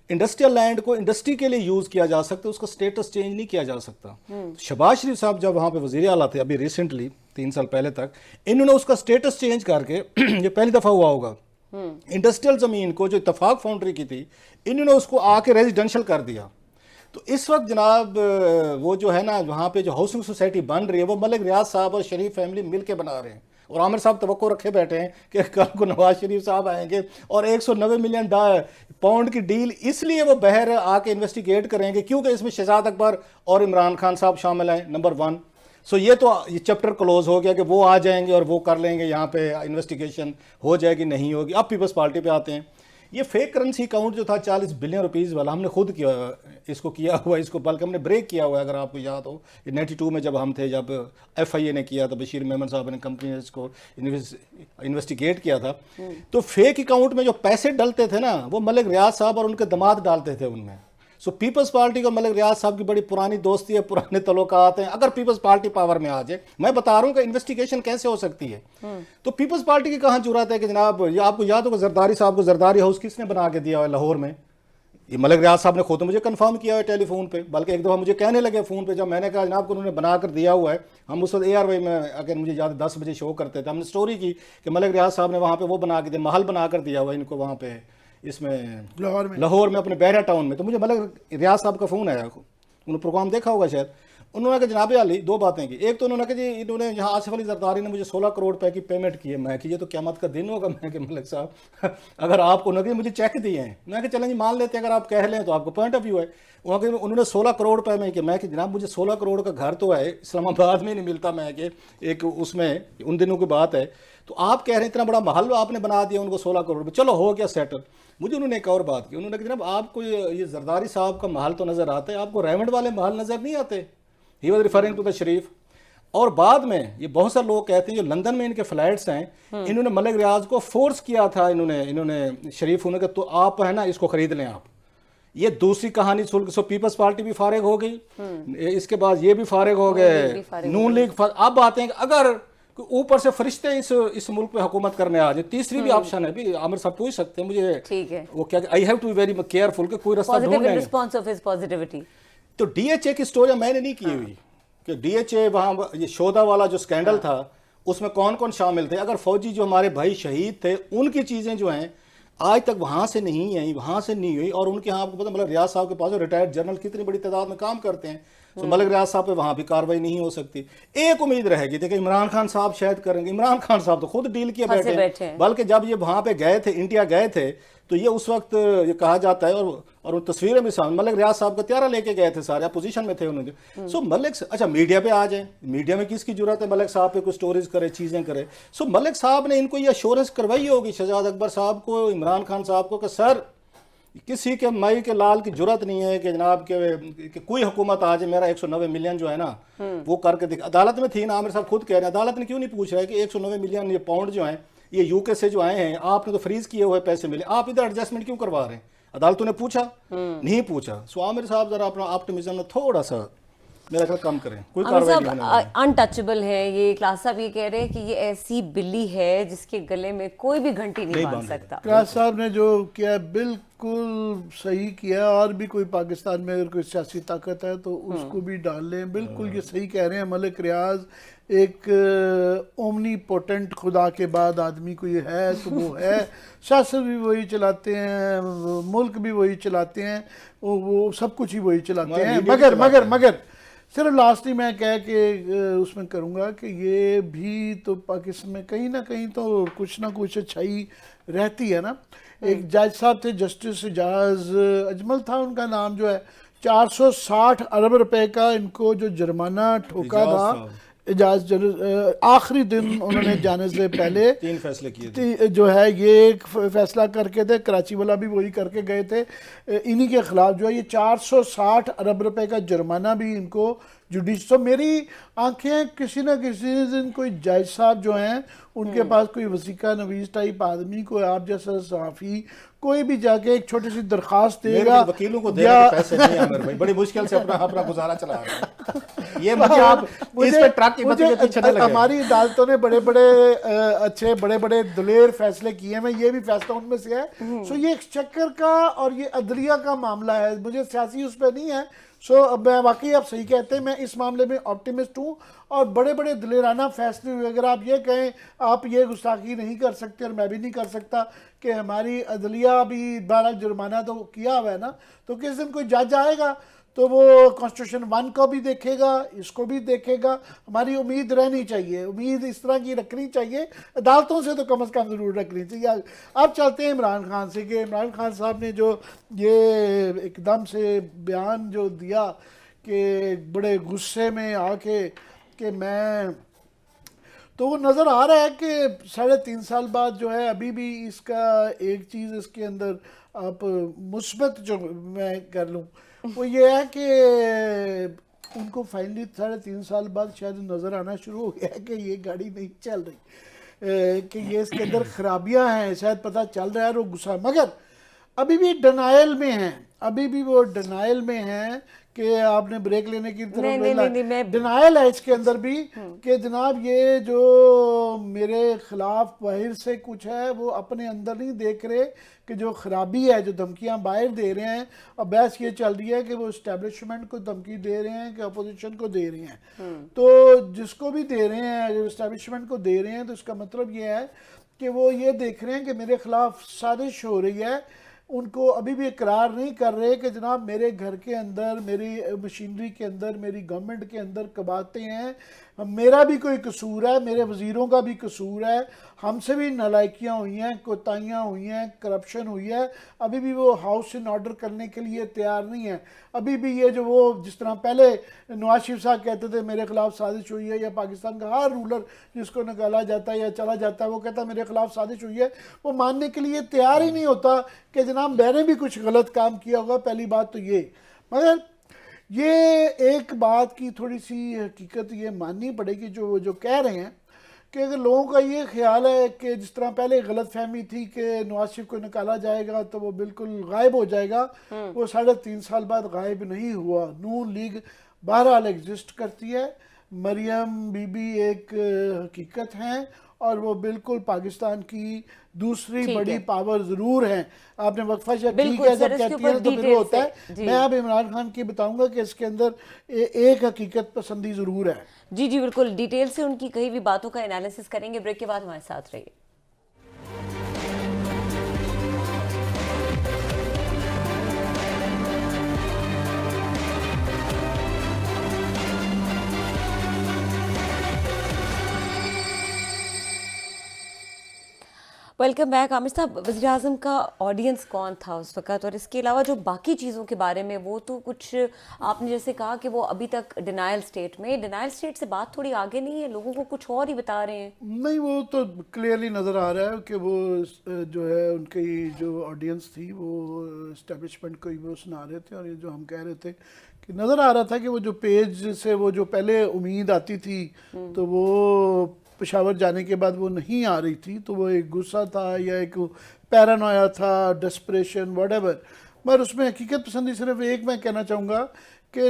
इंडस्ट्रियल लैंड को इंडस्ट्री के लिए यूज़ किया जा सकता, उसका स्टेटस चेंज नहीं किया जा सकता। शहबाज शरीफ साहब जब वहाँ पे वज़ीर आला थे अभी रिसेंटली 3 साल पहले तक, इन्होंने उसका स्टेटस चेंज करके ये पहली दफ़ा हुआ होगा इंडस्ट्रियल ज़मीन को जो इत्तफाक फाउंड्री की थी, इन्होंने उसको आके रेजिडेंशियल कर दिया। तो इस वक्त जनाब वो जो है ना, वहाँ पे जो हाउसिंग सोसाइटी बन रही है वो मलिक रियाज साहब और शरीफ फैमिली मिल के बना रहे हैं। और आमिर साहब तवक्को रखे बैठे हैं कि कल को नवाज शरीफ साहब आएंगे और 190 मिलियन पाउंड की डील इसलिए वो बहर आके इन्वेस्टिगेट करेंगे क्योंकि इसमें शहजाद अकबर और इमरान खान साहब शामिल हैं, नंबर 1। सो ये तो ये चैप्टर क्लोज हो गया कि वो आ जाएंगे और वो कर लेंगे, यहाँ पे इन्वेस्टिगेशन हो जाएगी, नहीं होगी। अब पीपल्स पार्टी पे आते हैं। ये फेक करेंसी अकाउंट जो था 40 बिलियन रुपीज़ वाला, हमने खुद किया हुआ इसको, बल्कि हमने ब्रेक किया हुआ है। अगर आपको याद हो 92 में जब हम थे, जब FIA ने किया था, बशीर मेमन साहब ने कंपनी इसको इन्वेस्टिगेट किया था, तो फेक अकाउंट में जो पैसे डलते थे ना, वो मलिक रियाज साहब और उनके दामाद डालते थे उनमें। सो पीपल्स पार्टी को मलिक रियाज साहब की बड़ी पुरानी दोस्ती है, पुराने तल्लुकात हैं। अगर पीपल्स पार्टी पावर में आ जाए, मैं बता रहा हूँ कि इन्वेस्टिगेशन कैसे हो सकती है। तो पीपल्स पार्टी की कहाँ जुर्रत है कि जनाब, ये आपको याद होगा जरदारी साहब को जरदारी हाउस किसने बना के दिया हुआ है लाहौर में? ये मलिक रियाज साहब ने खुद मुझे कंफर्म किया है टेलीफोन पे, बल्कि एक दफ़ा मुझे कहने लगे फ़ोन पे, जब मैंने कहा जनाब को उन्होंने बना कर दिया हुआ है। हम उस वक्त ARY में, अगर मुझे याद 10 बजे शो करते थे, हमने स्टोरी की कि मलिक रियाज साहब ने वहाँ पे वो बना के दिया, महल बना कर दिया हुआ है इनको वहाँ पे, इसमें लाहौर में अपने बहरा टाउन में। तो मुझे मलिक रियाज साहब का फ़ोन आया, उन्होंने प्रोग्राम देखा होगा शायद। उन्होंने कहा जनाब अली 2 बातें की। एक तो उन्होंने कहा जी इन्होंने यहाँ आसिफ अली जरदारी ने मुझे 16 करोड़ रुपए की पेमेंट की है। मैं कि ये तो क़यामत का दिन होगा। मैं कि मलिक साहब अगर आपको न कि मुझे चेक दिए हैं, मैं कि चलें जी मान लेते हैं, अगर आप कह लें तो आपको पॉइंट ऑफ व्यू है। वहाँ के उन्होंने 16 करोड़ रुपए में कि मैं कि जनाब मुझे 16 करोड़ का घर तो है, इस्लामाबाद में नहीं मिलता। मैं कि एक उसमें उन दिनों की बात है, तो आप कह रहे हैं इतना बड़ा महल आपने बना दिया उनको 16 करोड़ रुपये, चलो हो गया सेटल। मुझे उन्होंने एक और बात की, उन्होंने कहा जनाब आपको ये जरदारी साहब का महल तो नज़र आता है, आपको रेमंड वाले महल नज़र नहीं आते? He was referring to the Sharif. और बाद में ये बहुत सारे लोग कहते हैं जो लंदन में इनके फ्लैट्स हैं, इन्होंने मलिक रियाज को फोर्स किया था, इन्होंने शरीफ होने का, तो आप है ना इसको खरीद लें आप। ये दूसरी कहानी सुन के, सो पीपल्स पार्टी भी फारिग हो गई, इसके बाद ये भी फारिग हो गए, नून लीग। अब बातें अगर ऊपर से फरिश्ते इस मुल्क पे हुकूमत करने आ जाए, तीसरी भी ऑप्शन है भी, आमिर साहब पूछ सकते हैं मुझे, ठीक है वो क्या, I have to be very careful कि कोई रास्ता ढूंढ लें। Response of his positivity. तो DHA की स्टोरी मैंने नहीं की हुई कि DHA वहाँ ये शोधा वाला जो स्कैंडल था उसमें कौन कौन शामिल थे। अगर फौजी जो हमारे भाई शहीद थे उनकी चीज़ें जो हैं आज तक वहाँ से नहीं आई, वहाँ से नहीं हुई। और उनके यहाँ आपको पता मलिक रियाज साहब के पास रिटायर्ड जनरल कितनी बड़ी तादाद में काम करते हैं, तो मलिक रियाज साहब पे वहाँ भी कार्रवाई नहीं हो सकती। एक उम्मीद रहेगी थी कि इमरान खान साहब शायद करेंगे। इमरान खान साहब तो खुद डील किए बैठे हैं। बल्कि जब ये वहाँ पे गए थे, इंडिया गए थे, तो ये उस वक्त ये कहा जाता है, और उन तस्वीरें भी सामने, मलिक रियाज साहब का त्यारा लेके गए थे, सारे अपोजिशन में थे उन्होंने। सो मलिक, अच्छा मीडिया पे आ जाए, मीडिया में किसकी जरूरत है मलिक साहब पे कुछ स्टोरीज करे, चीज़ें करे। सो मलिक साहब ने इनको ये अश्योरेंस करवाई होगी शहजाद अकबर साहब को, इमरान खान साहब को, कि सर किसी के मई के लाल की जरूरत नहीं है कि जनाब के कोई हुकूमत आ जाए, मेरा 190 मिलियन जो है ना वो करके दिखा। अदालत में थी ना, आमिर साहब खुद कह रहे हैं, अदालत ने क्यों नहीं पूछ रहा है कि 190 मिलियन ये पाउंड जो है ये UK से जो आए हैं, आपने तो फ्रीज किए हुए पैसे मिले, आप इधर एडजस्टमेंट क्यों करवा रहे हैं? अदालतों ने पूछा नहीं पूछा। सो आमिर साहब जरा अपना ऑप्टिमिज्म में थोड़ा सा मेरा ख्याल कम करें, कोई कार्रवाई नहीं होने वाली। अनटचेबल है ये। क्लास साहब ये कह रहे हैं कि ये ऐसी बिल्ली है जिसके गले में कोई भी घंटी नहीं बांध सकता। क्लास साहब ने जो किया बिल्कुल सही किया, और भी कोई पाकिस्तान में अगर कोई सियासी ताकत है तो उसको भी डाल लें। बिल्कुल ये सही कह रहे हैं। मलिक रियाज एक ओमनी पोटेंट खुदा के बाद आदमी कोई है तो वो है। सियासत भी वही चलाते हैं, मुल्क भी वही चलाते हैं, वो सब कुछ ही वही चलाते हैं। मगर मगर मगर सिर्फ लास्ट ही मैं कह के उसमें करूँगा कि ये भी तो पाकिस्तान में कहीं ना कहीं तो कुछ ना कुछ अच्छाई रहती है ना। एक जज साहब थे, जस्टिस एजाज अजमल था उनका नाम, जो है 460 अरब रुपए का इनको जो जुर्माना ठोका था एजाज, आखिरी दिन उन्होंने जाने से पहले 3 फैसले किए जो है ये एक फैसला करके थे, कराची वाला भी वही करके गए थे, इन्हीं के खिलाफ जो है ये 460 अरब रुपए का जुर्माना भी इनको जुडिश। तो मेरी आंखें किसी ना किसी दिन कोई जज साहब जो हैं उनके पास कोई वसीका नवीस टाइप आदमी, कोई आप जैसा सहाफ़ी, कोई भी जाके एक छोटी सी दरखास्त देगा। वकीलों को देने के पैसे नहीं आमिर भाई, बड़ी मुश्किल से अपना गुजारा चला रहे हैं। ये मुझे आप इस पे ट्रक की बत्ती के पीछे न लगे। हमारी अदालतों ने बड़े बड़े अच्छे बड़े बड़े दिलेर फैसले किए हैं, ये भी फैसला उनमें से है। सो ये एक चक्कर का और ये अदलिया का मामला है, मुझे सियासी उस पर नहीं है, सो अब मैं वाकई आप सही कहते हैं, मैं इस मामले में ऑप्टिमिस्ट हूँ। और बड़े बड़े दिलेराना फैसले हुए, अगर आप ये कहें आप ये गुस्ताखी नहीं कर सकते और मैं भी नहीं कर सकता कि हमारी अदलिया भी 12 जुर्माना तो किया हुआ है ना, तो किस दिन कोई जज आएगा तो वो कॉन्स्टिट्यूशन 1 को भी देखेगा, इसको भी देखेगा। हमारी उम्मीद रहनी चाहिए, उम्मीद इस तरह की रखनी चाहिए, अदालतों से तो कम से कम ज़रूर रखनी चाहिए। अब चलते हैं इमरान खान से कि इमरान खान साहब ने जो ये एकदम से बयान जो दिया कि बड़े गुस्से में आके कि मैं, तो वो नज़र आ रहा है कि 3.5 साल बाद जो है अभी भी इसका एक चीज़ इसके अंदर आप मुस्बत जो मैं कर लूँ वो ये है कि उनको फाइनली 3.5 साल बाद शायद नज़र आना शुरू हो गया है कि ये गाड़ी नहीं चल रही, कि ये इसके अंदर खराबियां हैं, शायद पता चल रहा है। वो गुस्सा, मगर अभी भी डिनाइल में हैं, अभी भी वो डिनाइल में हैं कि आपने ब्रेक लेने की तरफ डिनाइल है इसके अंदर भी कि जनाब ये जो मेरे खिलाफ बाहर से कुछ है वो अपने अंदर नहीं देख रहे कि जो खराबी है, जो धमकियां बाहर दे रहे हैं। और बहस ये चल रही है कि वो इस्टेब्लिशमेंट को धमकी दे रहे हैं कि अपोजिशन को दे रहे हैं। तो जिसको भी दे रहे हैं, जो इस्टेब्लिशमेंट को दे रहे हैं, तो इसका मतलब ये है कि वो ये देख रहे हैं कि मेरे खिलाफ साजिश हो रही है। उनको अभी भी इकरार नहीं कर रहे कि जनाब मेरे घर के अंदर, मेरी मशीनरी के अंदर, मेरी गवर्नमेंट के अंदर कबाते हैं, मेरा भी कोई कसूर है, मेरे वज़ीरों का भी कसूर है, हमसे भी नालायकियाँ हुई हैं, कोताहियाँ हुई हैं, करप्शन हुई है। अभी भी वो हाउस इन ऑर्डर करने के लिए तैयार नहीं है। अभी भी ये जो वो जिस तरह पहले नवाज शरीफ साहब कहते थे मेरे खिलाफ साजिश हुई है, या पाकिस्तान का हर रूलर जिसको निकाला जाता है या चला जाता है वो कहता है मेरे खिलाफ साजिश हुई है, वो मानने के लिए तैयार ही नहीं होता कि जनाब मैंने भी कुछ गलत काम किया होगा। पहली बात तो ये, मगर ये एक बात की थोड़ी सी हकीकत ये माननी पड़ेगी जो जो कह रहे हैं कि अगर लोगों का ये ख्याल है कि जिस तरह पहले गलत फहमी थी कि नवाज शरीफ को निकाला जाएगा तो वो बिल्कुल गायब हो जाएगा, वो 3.5 साल बाद गायब नहीं हुआ। नून लीग बहरहाल एग्जिस्ट करती है, मरियम बीबी एक हकीकत हैं और वो बिल्कुल पाकिस्तान की दूसरी बड़ी पावर जरूर है। आपने वक्फा ठीक है जब कहती है तो फिर वो होता है। मैं अब इमरान खान की बताऊंगा कि इसके अंदर एक हकीकत पसंदी जरूर है। जी जी बिल्कुल, डिटेल से उनकी कई भी बातों का एनालिसिस करेंगे। ब्रेक के बाद हमारे साथ रहिए। Welcome back. आमिर साहब, वज़ीर आज़म का ऑडियंस कौन था उस वक़्त, और इसके अलावा जो बाकी चीज़ों के बारे में वो तो कुछ आपने जैसे कहा कि वो अभी तक डिनाइल स्टेट से बात थोड़ी आगे नहीं है, लोगों को कुछ और ही बता रहे हैं। नहीं, वो तो क्लियरली नज़र आ रहा है कि वो जो है उनकी जो ऑडियंस थी वो इस्टेब्लिशमेंट को ही वो सुना रहे थे। और ये जो हम कह रहे थे कि नज़र आ रहा था कि वो जो पेज से वो जो पहले उम्मीद आती थी तो वो पेशावर जाने के बाद वो नहीं आ रही थी, तो वो एक गुस्सा था या एक पैरानोया था, डेस्परेशन व्हाटएवर। मगर उसमें हकीकत पसंदी सिर्फ एक मैं कहना चाहूँगा कि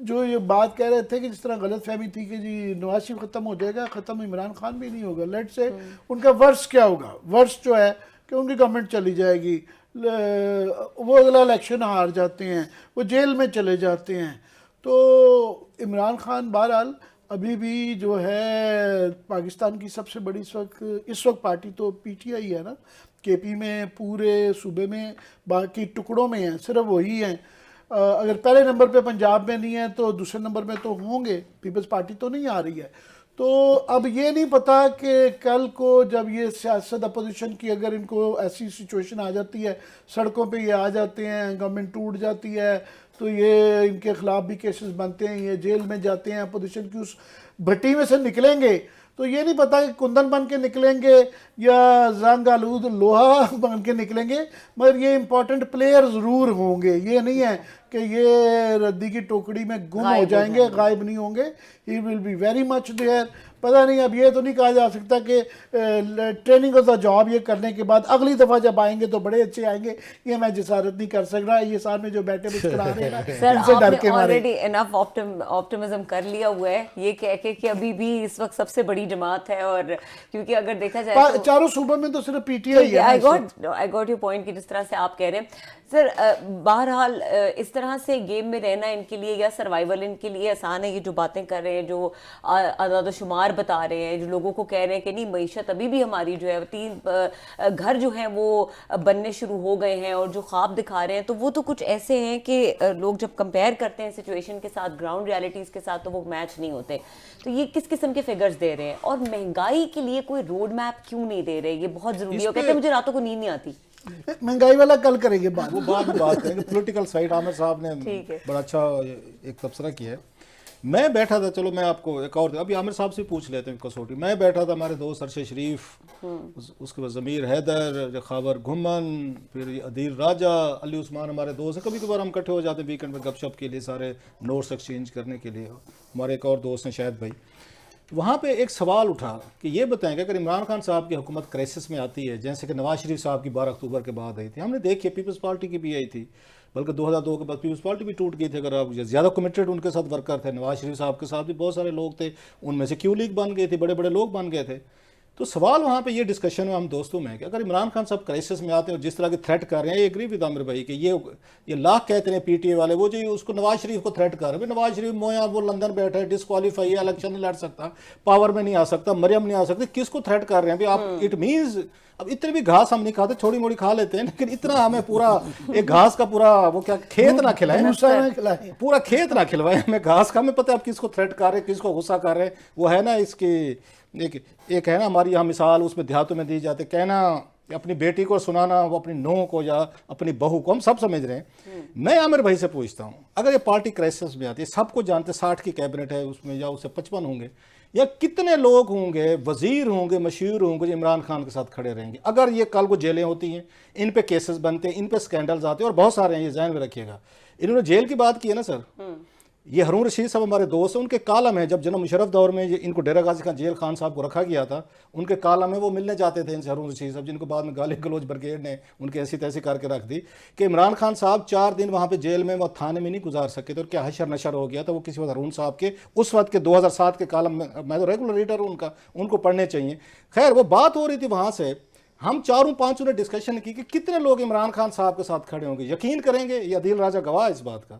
जो ये बात कह रहे थे कि जिस तरह गलत फहमी थी कि जी नवाज शरीफ ख़त्म हो जाएगा, ख़त्म इमरान खान भी नहीं होगा। लेट से उनका वर्ष क्या होगा, वर्ष जो है कि उनकी गवर्नमेंट चली जाएगी, वो अगला इलेक्शन हार जाते हैं, वो जेल में चले जाते हैं। तो इमरान खान बहरहाल अभी भी जो है पाकिस्तान की सबसे बड़ी इस वक्त पार्टी तो पीटीआई है ना, केपी में पूरे सूबे में, बाकी टुकड़ों में है सिर्फ वही हैं। अगर पहले नंबर पे पंजाब में नहीं है तो दूसरे नंबर में तो होंगे, पीपल्स पार्टी तो नहीं आ रही है। तो अब ये नहीं पता कि कल को जब ये सियासत अपोजिशन की अगर इनको ऐसी सिचुएशन आ जाती है, सड़कों पे ये आ जाते हैं, गवर्नमेंट टूट जाती है, तो ये इनके खिलाफ भी केसेस बनते हैं, ये जेल में जाते हैं, अपोजिशन की उस भट्टी में से निकलेंगे तो ये नहीं पता कि कुंदन बन के निकलेंगे या जंग आलूद लोहा बन के निकलेंगे, मगर ये इंपॉर्टेंट प्लेयर ज़रूर होंगे। ये नहीं है कि ये रद्दी की टोकरी में गुम हो जाएंगे, गायब नहीं होंगे। He will be very much there. पता नहीं, अब ये तो नहीं कहा जा सकता कि ट्रेनिंग ऑफ द जॉब ये करने के बाद अगली दफ़ा जब आएंगे तो बड़े अच्छे आएंगे, ये मैं जिसारत नहीं कर सक रहा। ये सामने जो बैठे मुस्कुरा रहे हैं ना, इनसे डर के मारे। ऑलरेडी इनफ ऑप्टिमिज्म कर लिया हुआ है ये कह के कि अभी भी इस वक्त सबसे बड़ी जमात है, और क्योंकि अगर देखा जाए तो चारों सूबों में तो सिर्फ पीटीआई है। आई गॉट योर पॉइंट कि जिस तरह से आप कह रहे हैं सर, बहरहाल इस तरह से गेम में रहना इनके लिए या सर्वाइवल इनके लिए आसान है? ये जो बातें कर रहे हैं, जो आदाद शुमार बता रहे हैं, जो लोगों को कह रहे हैं कि नहीं मईशत अभी भी हमारी जो है 3 घर जो हैं वो बनने शुरू हो गए हैं, और जो ख्वाब दिखा रहे हैं तो वो तो कुछ ऐसे हैं कि लोग जब कंपेयर करते हैं सिचुएशन के साथ, ग्राउंड रियलिटीज़ के साथ, तो वो मैच नहीं होते। तो ये किस किस्म के फिगर्स दे रहे हैं? और महंगाई के लिए कोई रोड मैप क्यों नहीं दे रहे? ये बहुत ज़रूरी है। कहते हैं मुझे रातों को नींद नहीं आती। महंगाई वाला कल करेंगे बात, वो बाद में बात करेंगे। पॉलिटिकल साइड आमिर साहब ने बड़ा अच्छा एक तबसरा किया है। मैं बैठा था, चलो मैं आपको एक और अभी आमिर साहब से पूछ लेते हैं कसौटी। मैं बैठा था, हमारे दोस्त अरशद शरीफ, उसके बाद ज़मीर हैदर, खबर घुमन, फिर अदील राजा, अली उस्मान हमारे दोस्त हैं। कभी कभार हम इकट्ठे हो जाते हैं वीकेंड में गपशप के लिए, सारे नोट्स एक्सचेंज करने के लिए। हमारे एक और दोस्त हैं शायद भाई। वहाँ पे एक सवाल उठा कि ये बताएंगे अगर इमरान खान साहब की हुकूमत क्राइसिस में आती है, जैसे कि नवाज शरीफ साहब की 12 अक्टूबर के बाद आई थी, हमने देखी पीपल्स पार्टी की भी आई थी, बल्कि 2002 के बाद पीपल्स पार्टी भी टूट गई थी। अगर आप ज़्यादा कमिटेड उनके साथ वर्कर थे, नवाज शरीफ साहब के साथ भी बहुत सारे लोग थे, उनमें से क्यू लीग बन गई थी, बड़े बड़े लोग बन गए थे। तो सवाल वहाँ पे ये डिस्कशन में हम दोस्तों में है कि अगर इमरान खान साहब क्राइसिस में आते हैं और जिस तरह के थ्रेट कर रहे हैं, ये एग्री विद आमिर भाई कि ये लाख कहते हैं पीटीए वाले, वो जो उसको नवाज शरीफ को थ्रेट कर रहे हैं। नवाज शरीफ मोया वो लंदन बैठे है, डिस्क्वालीफाई है, इलेक्शन नहीं लड़ सकता, पावर में नहीं आ सकता, मरियम नहीं आ सकती, किसको थ्रेट कर रहे हैं भाई आप? इट मीन्स अब इतनी भी घास हम नहीं खाते, छोटी मोटी खा लेते हैं, लेकिन इतना हमें पूरा एक घास का पूरा वो क्या खेत ना खिलाए, पूरा खेत ना खिलवाए हमें घास का। हमें पता है आप किसको थ्रेट कर रहे हैं, किसको गुस्सा कर रहे हैं। वो है ना इसकी एक है ना हमारी यहाँ मिसाल, उसमें देहातों में दी जाती, कहना अपनी बेटी को सुनाना, वो अपनी नूह को या अपनी बहू को, हम सब समझ रहे हैं। मैं आमिर भाई से पूछता हूँ, अगर ये पार्टी क्राइसिस में आती है, सबको जानते 60 की कैबिनेट है उसमें, या उससे 55 होंगे, या कितने लोग होंगे, वजीर होंगे, मशहूर होंगे, जो इमरान खान के साथ खड़े रहेंगे? अगर ये कल को जेलें होती हैं, इन पे केसेस बनते हैं, इन पे स्कैंडल्स आते हैं, और बहुत सारे हैं, ये ध्यान में रखिएगा। इन्होंने जेल की बात की है ना सर, ये हारून रशीद साहब हमारे दोस्त हैं, उनके कालम है, जब जनाब मुशर्रफ दौर में इनको डेरा गाजी खान जेल खान साहब को रखा गया था, उनके कालम में वो मिलने जाते थे इनसे हारून रशीद साहब, जिनको बाद में गाली गलोच ब्रिगेड ने उनके ऐसी तैसी करके रख दी कि इमरान खान साहब 4 दिन वहाँ पे जेल में, वो थाने में नहीं गुजार सके थे, और क्या हशर नशर हो गया था। वो किसी वक्त हारून साहब के उस वक्त के 2007 के कालम में, मैं तो रेगुलर रीडर हूँ उनका, उनको पढ़ने चाहिए। खैर वो बात हो रही थी वहाँ से, हम 4-5 ने डिस्कशन की कि कितने लोग इमरान खान साहब के साथ खड़े होंगे। यकीन करेंगे, ये अदील राजा गवाह इस बात का।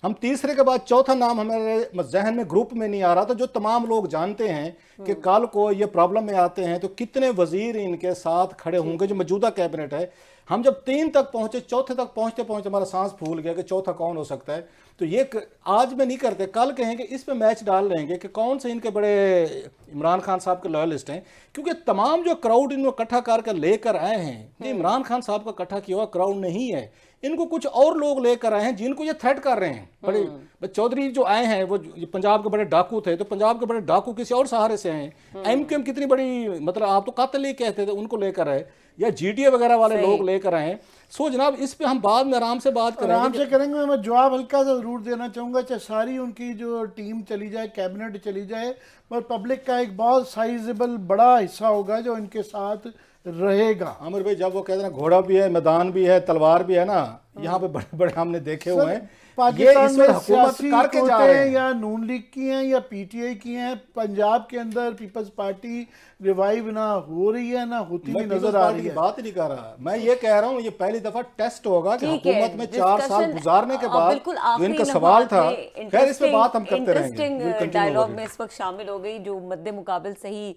हम तीसरे के बाद चौथा नाम हमारे जहन में ग्रुप में नहीं आ रहा था, जो तमाम लोग जानते हैं कि कल को ये प्रॉब्लम में आते हैं तो कितने वजीर इनके साथ खड़े होंगे, जो मौजूदा कैबिनेट है। हम जब 3 तक पहुंचे, चौथे तक पहुंचते पहुंचते हमारा सांस फूल गया कि चौथा कौन हो सकता है। तो ये आज में नहीं करते, कल कहेंगे, इस पे मैच डाल रहेंगे कि कौन से इनके बड़े इमरान खान साहब के लॉयलिस्ट हैं। क्योंकि तमाम जो क्राउड इनको इकट्ठा करके लेकर आए हैं, ये इमरान खान साहब का इकट्ठा किया हुआ क्राउड नहीं है, इनको कुछ और लोग लेकर आए हैं जिनको ये थ्रेट कर रहे हैं। बड़े चौधरी जो आए हैं, वो पंजाब के बड़े डाकू थे, तो पंजाब के बड़े डाकू किसी और सहारे से हैं। एमक्यूएम कितनी बड़ी, मतलब आप तो कातिल ही कहते थे, उनको लेकर आए, या जीटीए वगैरह वाले लोग लेकर आए। सो जनाब इस पे हम बाद में आराम से बात करेंगे। मैं जवाब हल्का सा जरूर देना चाहूँगा, चाहे सारी उनकी जो टीम चली जाए, कैबिनेट चली जाए, पर पब्लिक का एक बहुत साइजेबल बड़ा हिस्सा होगा जो इनके साथ रहेगा। आमिर भाई, जब वो कहते हैं घोड़ा भी है, मैदान भी है, तलवार भी है ना, यहाँ पे बड़े बड़े हमने देखे हुए हैं। पाकिस्तान में सियासी हैं, या नून लीग की हैं या पीटीआई की हैं, पंजाब के अंदर पीपल्स पार्टी रिवाइव ना हो रही है, ना होती हुई नजर आ रही है। बात नहीं कर रहा मैं, ये कह रहा हूँ ये पहली दफा टेस्ट होगा कि हुकूमत में 4 साल गुजारने के बाद जो इनका सवाल था। खैर इस पे बात हम करते रहेंगे। डायलॉग में इस वक्त शामिल हो गई, जो मद्दे मुकाबिल सही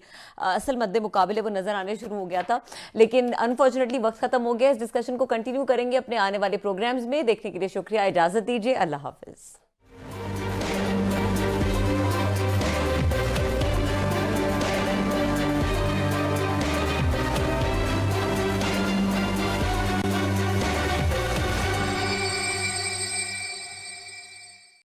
असल मद्दे मुकाबले वो नजर आने शुरू हो गया था, लेकिन अनफॉर्चुनेटली वक्त खत्म हो गया। इस डिस्कशन को कंटिन्यू करेंगे अपने आने वाले प्रोग्राम्स में। देखने के लिए शुक्रिया, इजाजत दीजिए, अल्लाह हाफिज।